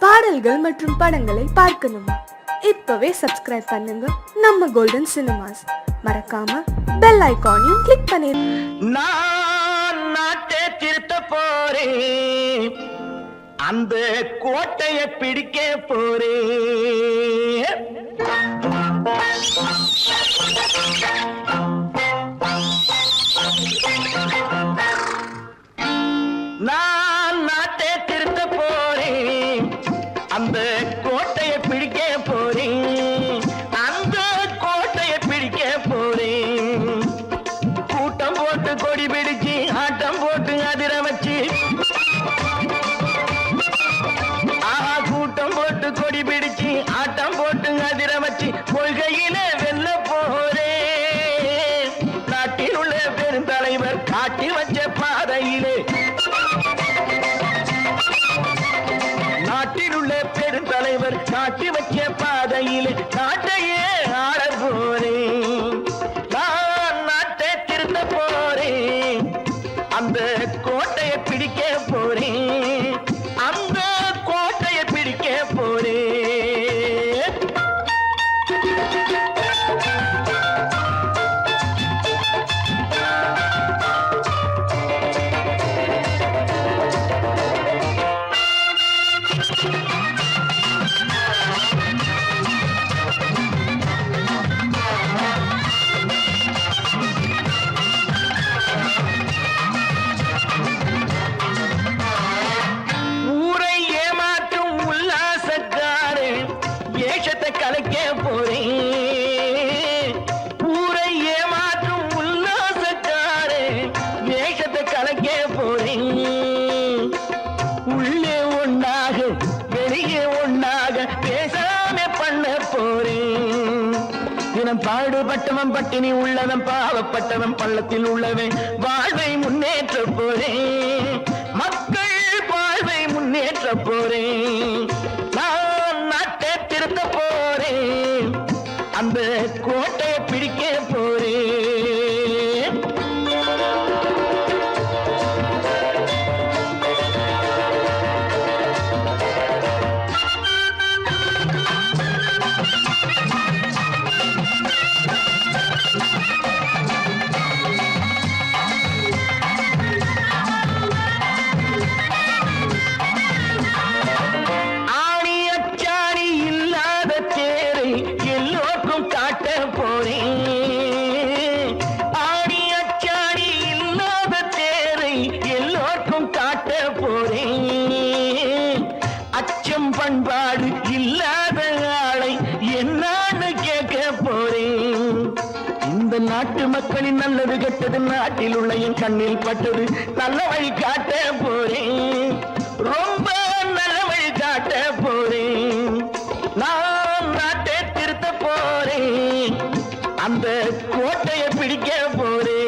பாடல்கள் மற்றும் படங்களை பார்க்கணுமா? இப்பவே சப்ஸ்கிரைப் பண்ணுங்க நம்ம கோல்டன் சினிமாஸ். மறக்காம பெல் ஐகானையும் கிளிக் பண்ணிருங்க. நான் நாட்டை திருத்த போறேன், அந்த கோட்டையை பிடிக்க போறேன். நான் நாட்டை திருத்த போறேன், அந்த கோட்டையை பிடிக்க போறேன், அந்த கோட்டையை பிடிக்க போறேன். கூட்டம் போட்டு கொடி பிடிச்சு ஆட்டம் போட்டு அதிர வச்சு, கூட்டம் போட்டு கொடி பிடிச்சு ஆட்டம் போட்டு அதிர வச்சு கொள்கையில வெல்ல போறேன். நாட்டில் உள்ள பெருந்தலைவர் காட்டி வச்ச பாதையிலே, நாட்டில் உள்ள பெருந்தலைவர் காட்டி வச்ச பாதையிலே நாட்டையே ஆள போறேன். நான் நாட்டை திருத்த போறேன், அந்த கோட்டையை பிடிக்க போறேன், அந்த கோட்டையை பிடிக்க போறேன். ஊரை ஏமாற்றும் உல்லாசக்காரு ஏஷத்தை கலைக்க போறேன். ஊரை ஏமாற்றும் உல்லாசக்காரு ஏஷத்தை கலைக்க போறேன். உள்ளே ஒண்ணாக வெளியே ஒண்ணாக பேசாம பண்ண போறேன். தினம் பாடுபட்டவன் பட்டினி உள்ளவன் பாவப்பட்டவன் பள்ளத்தில் உள்ளவன் வாழ்வை முன்னேற்ற போறேன். மக்கள் வாழ்வை முன்னேற்ற போறேன். நான் நாட்டை திருத்த போறேன், அந்த கோட்டையை பிடிக்க போறேன். ஆணி அச்சாணி இல்லாத தேரை எல்லோருக்கும் காட்ட போறேன். ஆணி அச்சாணி இல்லாத தேரை எல்லோருக்கும் காட்ட போறேன். அச்சம் பண்பாடு இல்லாத ஆளை என்னான்னு கேட்க போறேன். இந்த நாட்டு மக்களின் நல்லது கெட்டது நாட்டில் உள்ள என் கண்ணில் பட்டது நல்ல வழி காட்ட போறேன். ரொம்ப நல்ல வழி காட்ட போறேன். நான் நாட்டை திருத்த போறேன், அந்த கோட்டையை பிடிக்க போறேன்.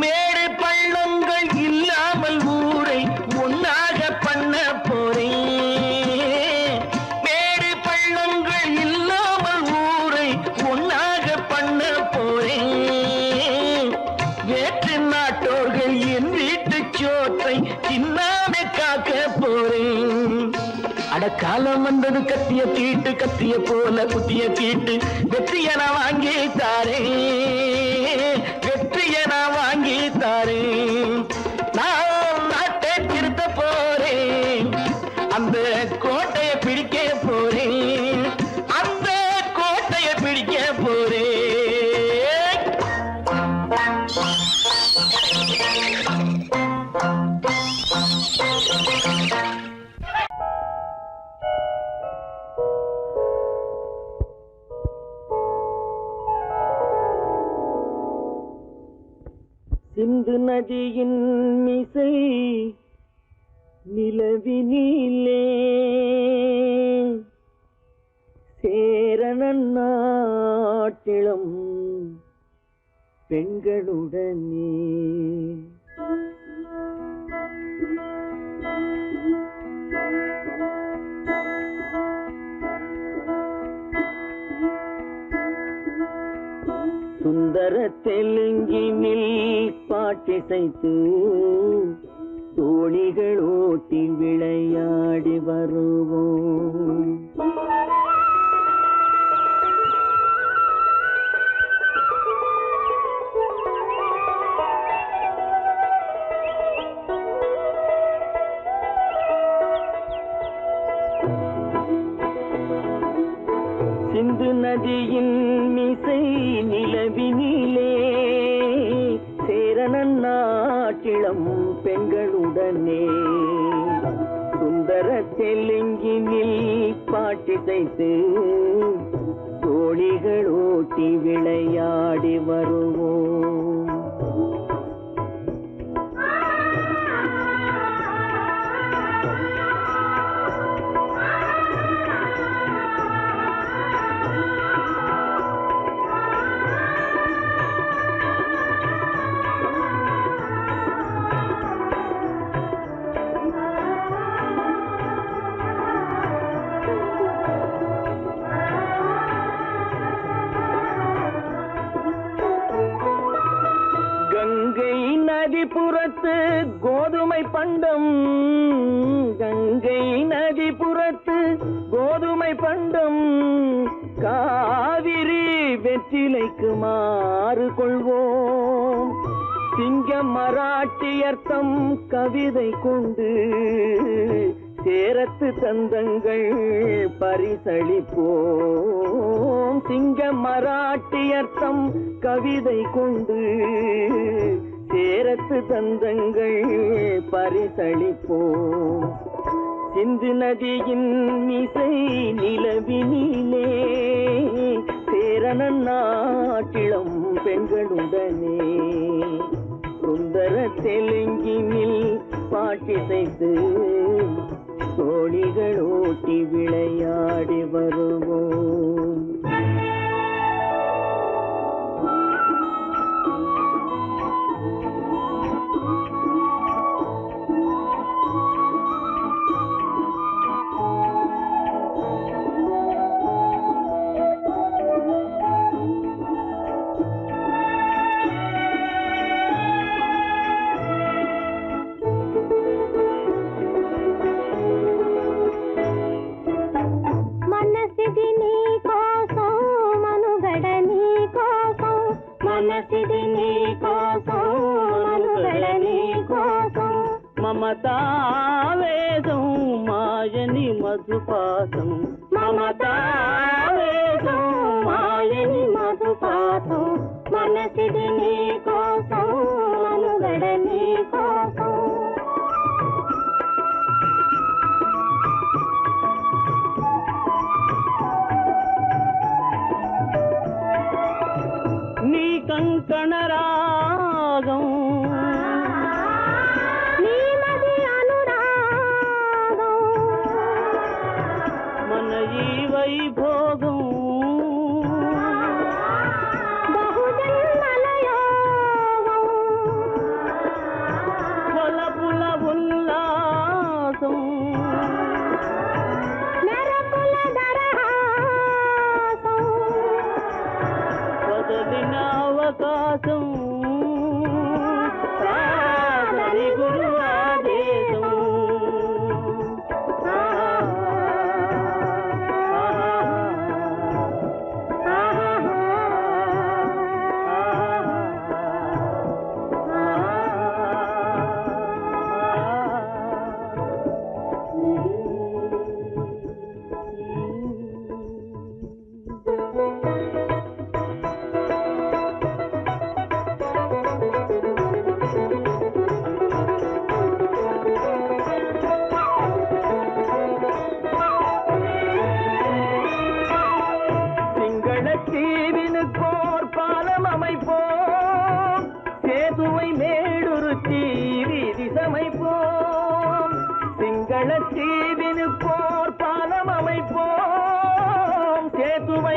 மேடு பள்ளங்கள் இல்லாமல் ஊரை ஒன்னாக பண்ண போறேன். மேடு பள்ளங்கள் இல்லாமல் ஊரை ஒன்னாக பண்ண போறேன். வேற்று நாட்டோர்கள் என் வீட்டு சோற்றை தின்னாமே காக்க போறேன். அடக்காலம் வந்தது கத்திய தீட்டு, கத்திய போல குத்திய தீட்டு வெற்றிய நான் வாங்கி தாரேன், வெற்றிய நான் வாங்கி தாரேன். நான் நாட்டை திருத்த போறேன், அந்த கோட்டையை பிடிக்க போறேன், அந்த கோட்டையை பிடிக்க போறேன். சிந்து நதியின் மிசை நிலவினிலே சேர சேரணன் நாட்டிளம் பெண்களுடனே சுந்தர தெலுங்கினில் பாட்டிசைத்து தோணிகள் ஓட்டி விளையாடி வருவோம். சிந்து நதியின் மிசை நிலவினிலே சேரணன் நாட்டிளம் பெண்களுடனே சுந்தர தெலுங்கினில் பாட்டிசைத்து தோணிகள் ஓட்டி விளையாடி வருவோம். கங்கை நதிபுறத்து கோதுமை பண்டம் கங்கை நதிபுறத்து கோதுமை பண்டம் காவிரி வெற்றிலைக்கு மாறு கொள்வோம். சிங்க மராட்டியர்த்தம் கவிதை கொண்டு சேரத்து தந்தங்கள் பரிசளிப்போம். சிங்க மராட்டியர்த்தம் கவிதை கொண்டு சேரத்து தந்தங்கள் பரிசளிப்போம். சிந்து நதியின் மிசை நிலவினிலே சேரணன் நாட்டிளம் பெண்களுடனே சுந்தர தெலுங்கினில் பாட்டிசைத்து தோணிகள் ஓட்டி விளையாடி வருவோம். మమతావేదం మాయని మధుపాతం మమతావేదం మాయని మధుపాతం మనసిది నీ కోసం మనుగడ నీ కోసం నీ కంకణ రాగం వైభోగం బహుజన్మలయోగం కొలపుల ఉల్లాసం మెరపుల దరహాసం వదలిన అవకాశం సాధని గురు ఆదేశం தீவினுக்கோர் பாலம் அமைப்போம் சேதுவை மேடுருத்தி வீதி சமைப்போம் சிங்கள தீவினுக்கோர் பாலம் அமைப்போம் சேதுவை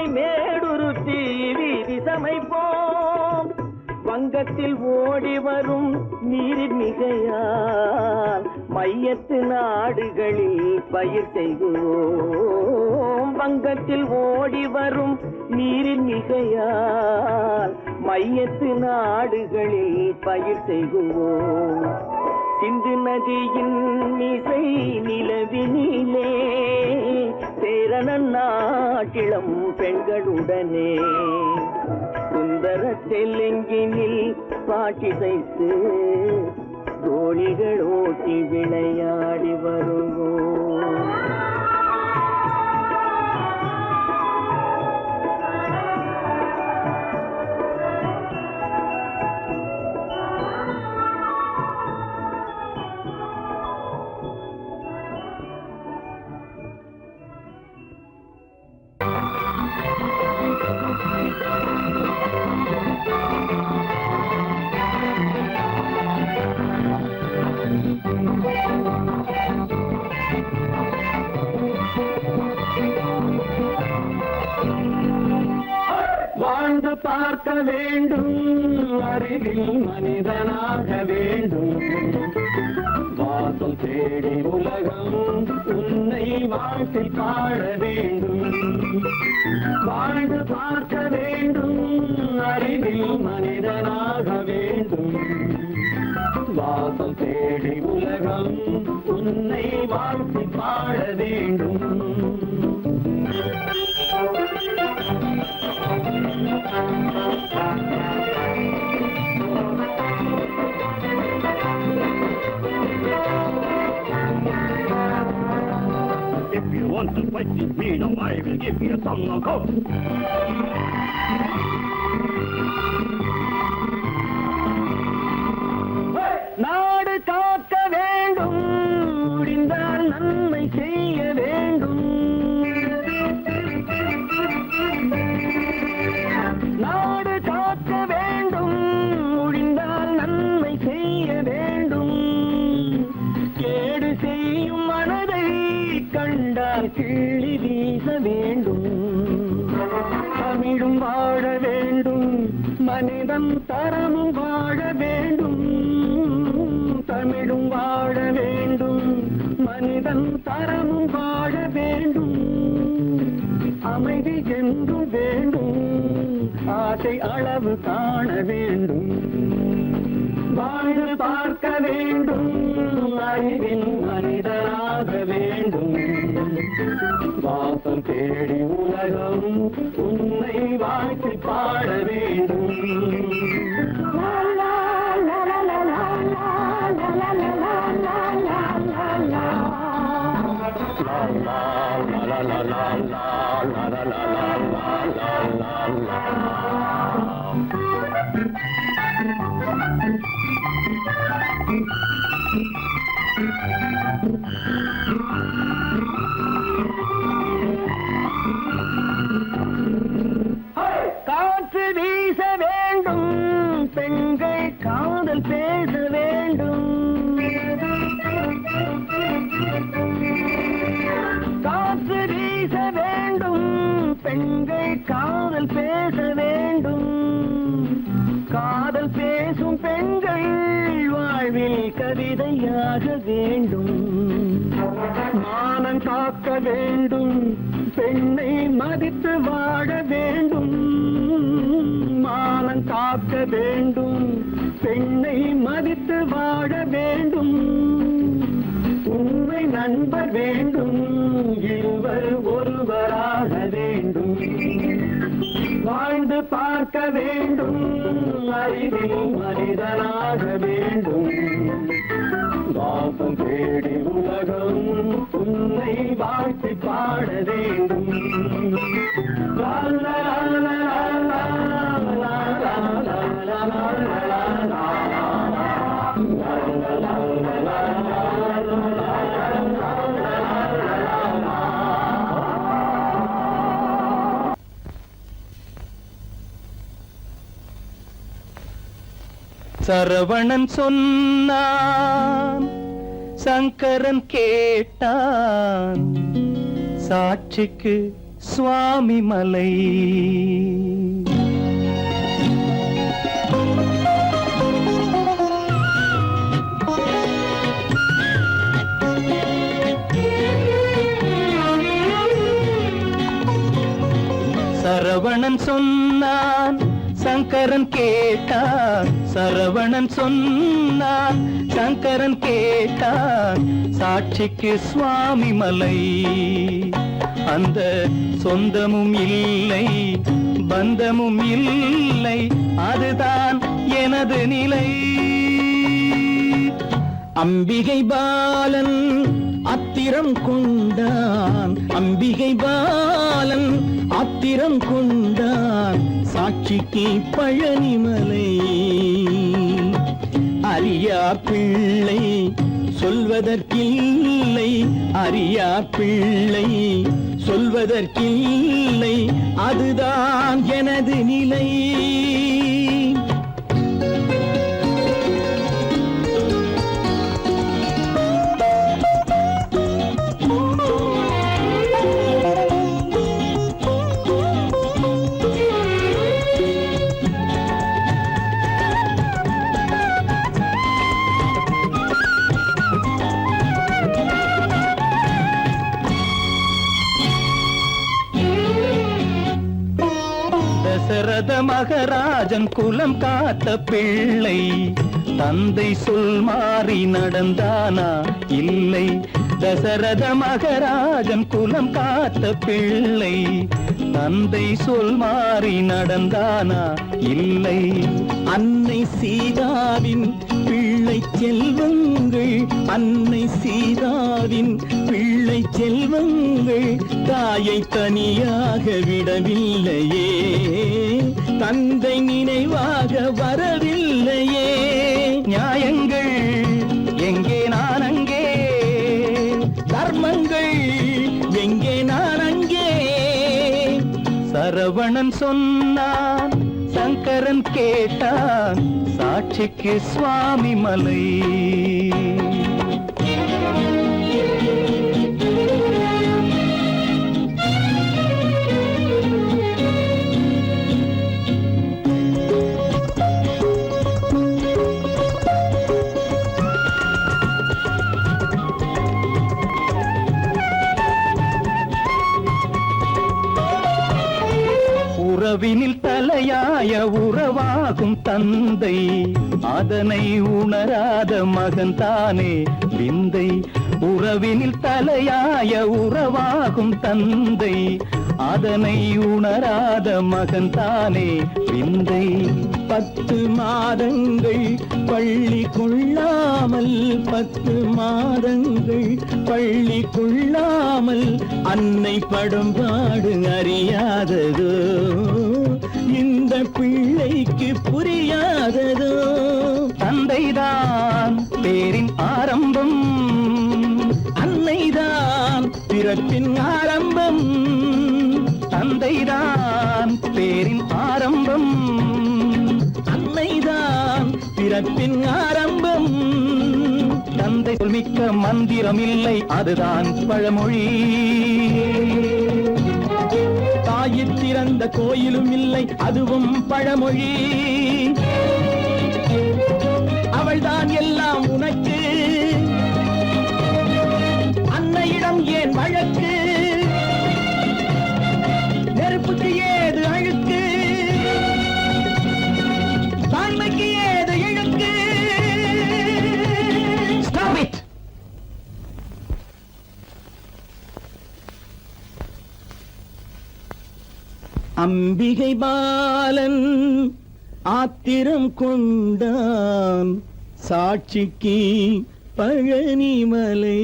வங்கத்தில் ஓடி வரும் நீரின் மிகையால் மையத்து நாடுகளில் பயிர் செய்குவோம். வங்கத்தில் ஓடி வரும் நீரின் மிகையால் மையத்து நாடுகளில் பயிர் செய்குவோம். சிந்து நதியின் மிசை நிலவினிலே சேரணன் நாட்டிளம் பெண்களுடனே சுந்தர தெலுங்கினில் பாட்டிசைத்து தோழிகள் ஓட்டி விளையாடி வருவோம். வாழ்ந்து பார்க்க வேண்டும், அறிவில் மனிதனாக வேண்டும். வாசல் தேடி உலகம் உன்னை வாழ்த்தி பாட வேண்டும். வாழ்ந்து பார்க்க வேண்டும், அறிவில் மனிதனாக வேண்டும். வாசல் தேடி உலகம் உன்னை வாழ்த்தி பாட வேண்டும். If you want to fight with me, now I will give you a song of hope. நாடு காக்க வேண்டும், முடிந்தால் நன்மை செய்ய வேண்டும். நாடு காக்க வேண்டும், முடிந்தால் நன்மை செய்ய வேண்டும். கேடு செய்யும் மனதை கண்டால் கிள்ளி வீச வேண்டும். தமிழும் வாழ வேண்டும், மனிதம் தரமும் வாழ வேண்டும். தமிழும் வாழ வேண்டும், மனிதன் தரமும் வாழ வேண்டும். அமைதி என்றும் வேண்டும், ஆசை அளவு காண வேண்டும். வாழ்ந்து பார்க்க வேண்டும், அறிவில் மனிதனாக வேண்டும். வாசம் தேடி உலகம் உன்னை வாழ்த்தி பாட வேண்டும். காற்று வீச வேண்டும், பெண்கள் காதல் பேச வேண்டும். காற்று வீச வேண்டும், பெண்கள் காதல் பேச வேண்டும். காதல் பேசும் பெண்கள் வாழ்வில் கவிதையாக வேண்டும். மானம் காக்க வேண்டும், பெண்ணை மதித்து வாழ வேண்டும். மானம் காக்க வேண்டும், பெண்ணை மதித்து வாழ வேண்டும். உண்மை நண்பர் வேண்டும், இருவர் ஒருவராக வேண்டும். வாழ்ந்து பார்க்க வேண்டும், அறிவில் மனிதனாக வேண்டும். வாசம் தேடி உலகம் உன்னை வாழ்த்தி பாட வேண்டும். லா லா லா லா லா லா லா லா லா. சரவணன் சொன்னான், சங்கரன் கேட்டான், சாட்சிக்கு சுவாமி மலை. சரவணன் சொன்னான் சங்கரன் கேட்டான், சரவணன் சொன்னான் சங்கரன் கேட்டான், சாட்சிக்கு சுவாமி மலை. அந்த சொந்தமும் இல்லை பந்தமும் இல்லை, அதுதான் எனது நிலை. அம்பிகை பாலன் ஆத்திரம் கொண்டான், அம்பிகை பாலன் ஆத்திரம் கொண்டான், சாட்சிக்கு பழனிமலை. அரியா பிள்ளை சொல்வதற்கில்லை, அரியா பிள்ளை சொல்வதற்கில்லை, அதுதான் எனது நிலை. தசரத மகராஜன் குலம் காத்த பிள்ளை, தந்தை சொல் மாறி நடந்தானா இல்லை. தசரத மகராஜன் குலம் காத்த பிள்ளை, தந்தை சொல் மாறி நடந்தானா இல்லை. அன்னை சீதாவின் பிள்ளை செல்வங்கள், அன்னை சீதாவின் பிள்ளை செல்வங்கள், தாயை தனியாக விடவில்லையே, தந்தை நினைவாக வரவில்லையே. நியாயங்கள் எங்கே நான் அங்கே, தர்மங்கள் எங்கே நான் அங்கே. சரவணன் சொன்னான் சங்கரன் கேட்டான், சாட்சிக்கு சுவாமி மலை. உறவினில் தலையாய உறவாகும் தந்தை, அதனை உணராத மகன் தானே விந்தை. உறவினில் தலையாய உறவாகும் தந்தை, அதனை உணராத மகன் தானே விந்தை. 10 மாதங்கள் பள்ளி கொள்ளாமல், 10 மாதங்கள் பள்ளி கொள்ளாமல், அன்னை படும்பாடு அறியாததோ, இந்த பிள்ளைக்கு புரியாததோ. தந்தைதான் பேரின் ஆரம்பம், அன்னைதான் பிறப்பின் ஆரம்பம். தந்தைதான் பேரின் ஆரம்பம், அன்னைதான் பிறப்பின் ஆரம்பம். தந்தை சொல்மிக்க மந்திரம் இல்லை, அதுதான் பழமொழி. தாயிற் திறந்த கோயிலும் இல்லை, அதுவும் பழமொழி. அவள்தான் எல்லாம் உனக்கு, அன்னையிடம் ஏன் வழக்கு, நெருப்புக்கு ஏது அழுக்கு, தாய்மைக்கு ஏது இழுக்கு. Stop it! அம்பிகை பாலன் ஆத்திரம் கொண்டான், சாட்சிக்கு பழனிமலை.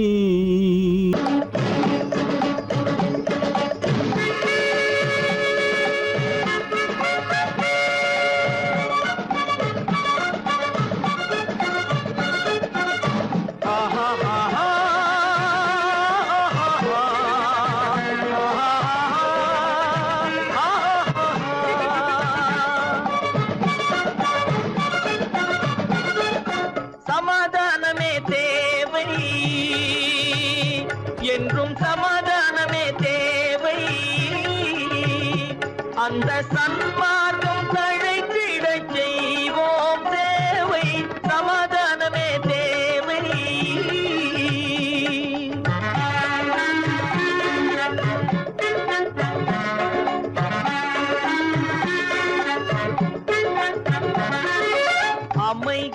சமாதானமே தேவை என்றும்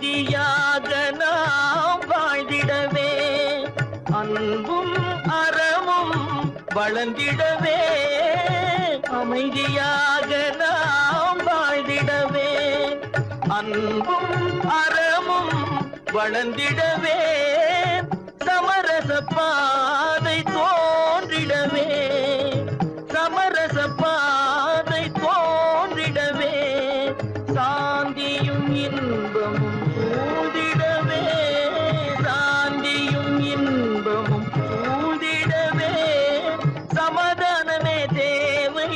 அமைதியாக நாம் வாழ்ந்திடவே அன்பும் அறமும் வளர்ந்திடவே அமைதியாக நாம் வாழ்ந்திடவே அன்பும் அறமும் வளர்ந்திடவே சமரச பாதை தோன்றிடவே சமரச பாதை தோன்றிடவே சாந்தியும் இன்பமும் சூழ்ந்திடவே சாந்தியும் இன்பமும் சூழ்ந்திடவே சமாதானமே தேவை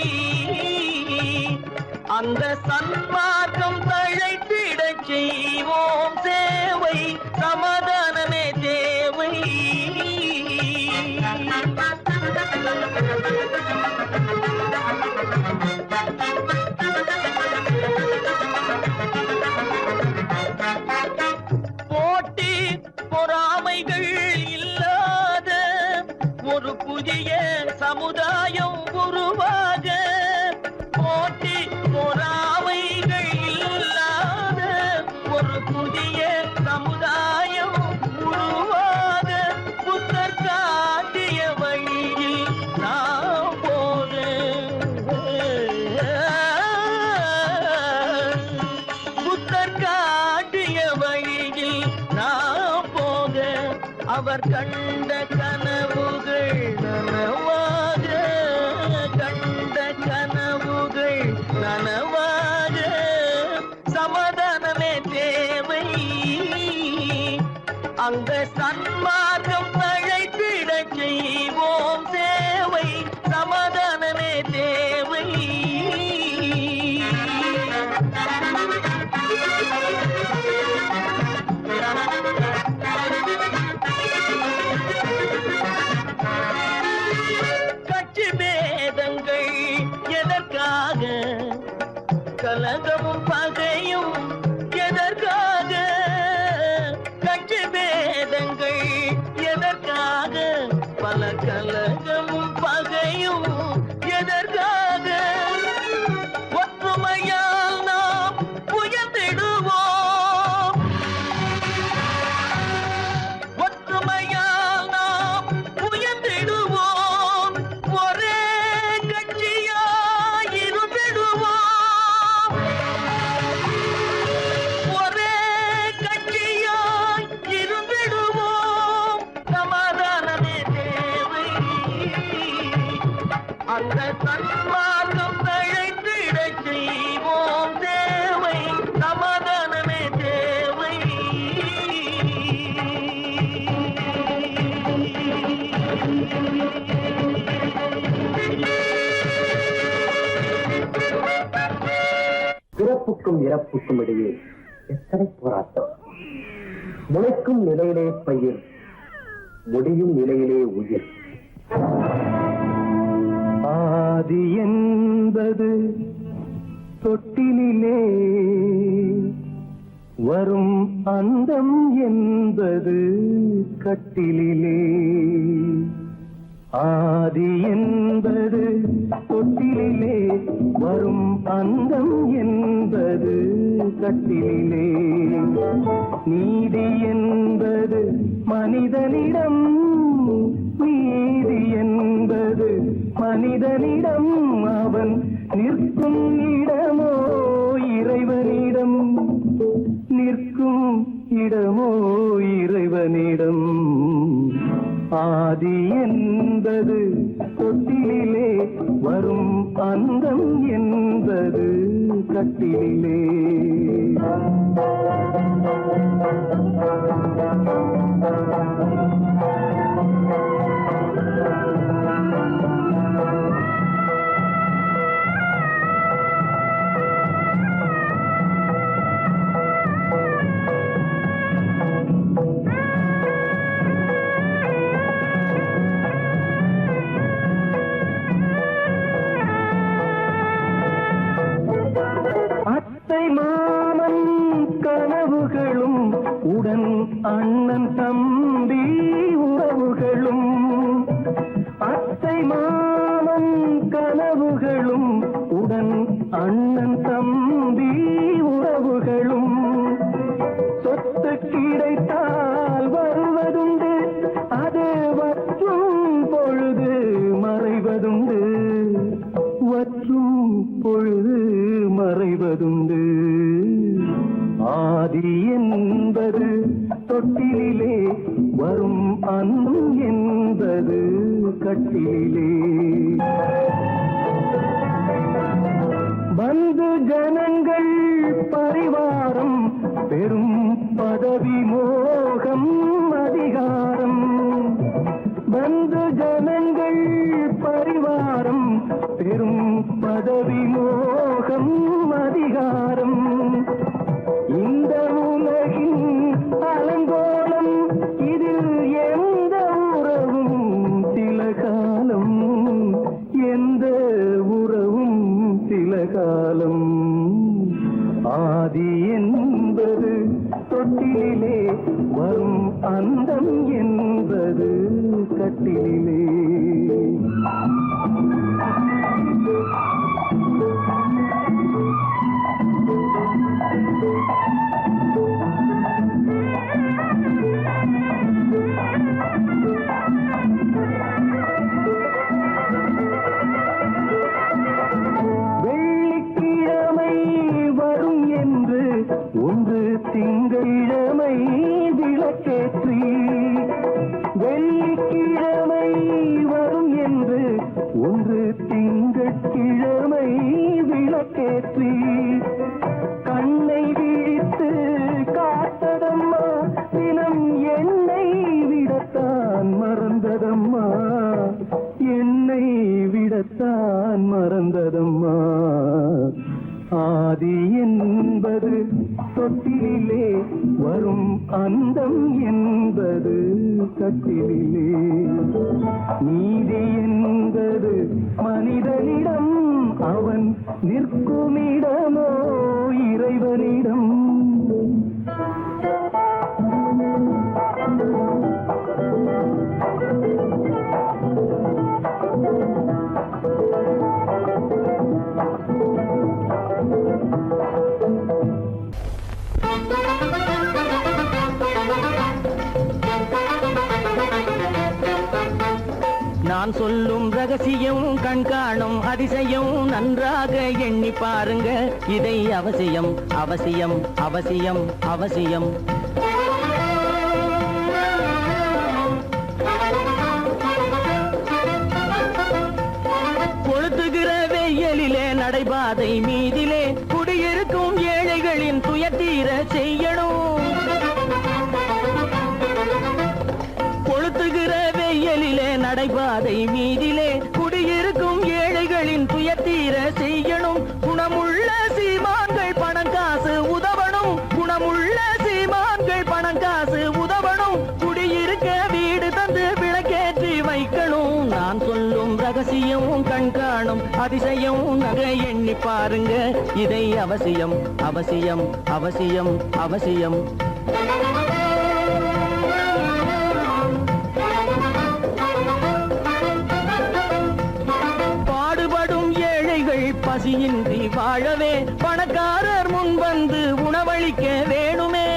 அந்த சன்மார்க்கம் தழைத்திடச் செய்வோம் சேவை சமாதானமே தேவை போட்டி பொறாமைகள் இல்லாத ஒரு புதிய சமுதாயம் உருவாக போட்டி பொறாமைகள் இல்லாத ஒரு புதிய சமுதாயம் உருவாக புத்தர் காட்டிய வழியில் நாம் போக புத்தர் காட்டிய வழியில் நாம் போக அவர் கண்ட கனவுகள் நனவாக கண்ட கனவுகள் நனவாக சமாதானமே தேவை அந்த சன்மார்க்கம் தழைத்திடச் செய்வோம் சேவை சமாதானமே தேவை கட்சி பேதங்கள் எதற்காக கலகமும் பகையும் எதற்காக கட்சி பேதங்கள் எதற்காக பல கலகமும் பகையும் எதற்காக ஒற்றுமையால் நாம் உயர்ந்திடுவோம் ஒற்றுமையால் நாம் உயர்ந்திடுவோம் ஒரே கட்சியாய் இருந்திடுவோம் ஒரே கட்சியாய் இருந்திடுவோம் சமாதானமே தேவை அந்த சன்மார்க்கம் தழைத்திடச் செய்வோம் தேவை சமாதானமே தேவை பிறப்புக்கும் இறப்புக்கும் இடையே எத்தனை போராட்டம் முளைக்கும் நிலையிலே பயிர் முடியும் நிலையிலே உயிர் ஆதி என்பது தொட்டிலே வரும் அந்தம் என்பது கட்டிலே ஆதி என்பது தொட்டிலே வரும் அந்தம் என்பது கட்டிலே நீதி என்பது மனிதனிடம் நீதி என்பது மனிதனிடம் அவன் நிற்கும் இடமோ இறைவனிடம் நிற்கும் இடமோ இறைவனிடம் ஆதி என்பது தொட்டிலே வரும் அந்தம் என்பது கட்டிலே உடன் அண்ணன் தம்பி உறவுகளும் அத்தை மாமன் கனவுகளும் உடன் அண்ணன் தம்பி உறவுகளும் சொத்து கிடைத்தால் வருவதுண்டு, அது வற்றும் பொழுது மறைவதுண்டு, வற்றும் பொழுது மறைவதுண்டு. ஆதி என்பது தொட்டிலே வரும் அன்னம் என்பது கட்டிலே. பந்து ஜனங்கள் பரிவாரம் பெரும் பதவி மோகம் அதிகாரம். பந்து ஜனங்கள் பரிவாரம் பெரும் பதவி மோகம் அதிகாரம். இந்த உலகின் அலங்கோலம் இதில் எந்த உறவும் சில காலம், எந்த உறவும் சில காலம். ஆதி என்பது தொட்டிலே வரும் அந்தம் என்பது கட்டிலே. வெள்ளிக்கிழமை வரும் என்று ஒன்று திங்களிழமை விளக்கேற்றி, வெள்ளிக்கிழமை வரும் என்று ஒன்று திங்கட்கிழமை விளக்கேற்றி, கண்ணை விழித்து காத்ததம்மா தினம் என்னை விடத்தான் மறந்ததம்மா, என்னை விடத்தான் மறந்ததம்மா. ஆதி என்பது தொட்டிலே வரும் அந்தம் என்பது கட்டிலே. நீதி என்பது மனிதனிடம் அவன் நிற்குமிடமோ இறைவனிடம். நான் சொல்லும் ரகசியம் கண்காணும் அதிசயம் நன்றாக எண்ணி பாருங்க. இதை அவசியம் அவசியம் அவசியம் அவசியம். கொளுத்துகிற வெயிலிலே நடைபாதை மீதிலே குடியிருக்கும் ஏழைகளின் துயத்தீர செய்யணும். கொளுத்துகிற வெயிலிலே நடைபாதை மீதிலே குடியிருக்கும் ஏழைகளின் துயத்தீர செய்யணும். குணமுள்ள சீமான்கள் பணம் காசு உதவணும், குணமுள்ள சீமான்கள் பணம் காசு உதவணும். குடியிருக்க வீடு தந்து விளக்கேற்றி வைக்கணும். நான் சொல்லும் ரகசியம் கண்காணும் அதிசயம் நகை எண்ணி பாருங்க. இதை அவசியம் அவசியம் அவசியம் அவசியம். பசியின்றி வாழவே பணக்காரர் முன் வந்து உணவளிக்க வேணுமே.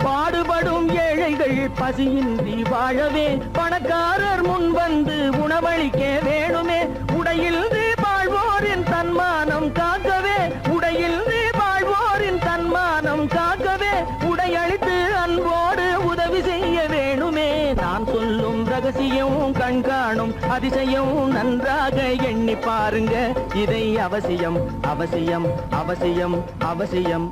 பாடுபடும் ஏழைகள் பசியின்றி வாழவே பணக்காரர் முன் வந்து உணவளிக்க வேணுமே. உடையில் வாழ்வோரின் தன்மானம் காக்கவே, உடையில் வாழ்வோரின் தன்மானம் காக்கவே உடையளித்து அன்போடு உதவி செய்ய வேணுமே. நான் சொல்லும் ரகசியம் கண்காணும் அதிசயம் நன்றாக எண்ணி பாருங்க. இதை அவசியம் அவசியம் அவசியம் அவசியம்.